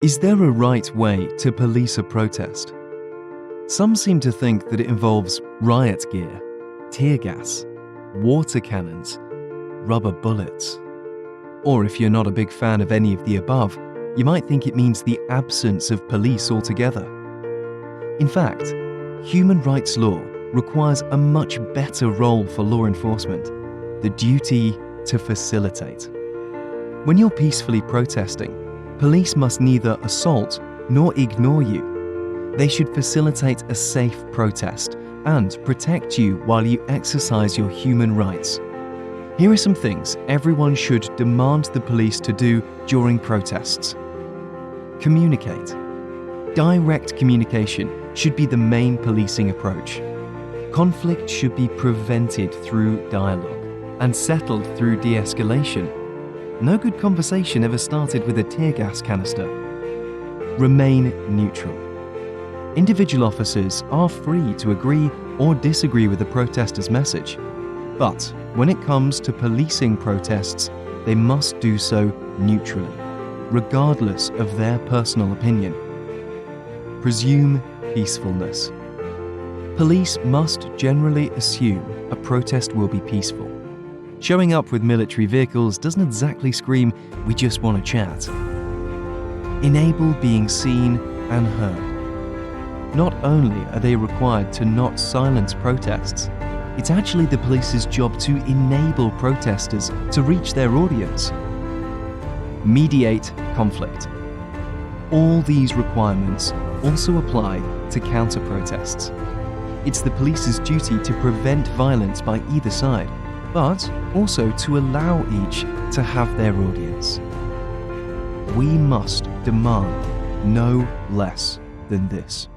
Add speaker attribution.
Speaker 1: Is there a right way to police a protest? Some seem to think that it involves riot gear, tear gas, water cannons, rubber bullets. Or if you're not a big fan of any of the above, you might think it means the absence of police altogether. In fact, human rights law requires a much better role for law enforcement, the duty to facilitate. When you're peacefully protesting, police must neither assault nor ignore you. They should facilitate a safe protest and protect you while you exercise your human rights. Here are some things everyone should demand the police to do during protests. Communicate. Direct communication should be the main policing approach. Conflict should be prevented through dialogue and settled through de-escalation. No good conversation ever started with a tear gas canister. Remain neutral. Individual officers are free to agree or disagree with the protester's message, but when it comes to policing protests, they must do so neutrally, regardless of their personal opinion. Presume peacefulness. Police must generally assume a protest will be peaceful. Showing up with military vehicles doesn't exactly scream, "We just want to chat." Enable being seen and heard. Not only are they required to not silence protests, it's actually the police's job to enable protesters to reach their audience. Mediate conflict. All these requirements also apply to counter-protests. It's the police's duty to prevent violence by either side, but also to allow each to have their audience. We must demand no less than this.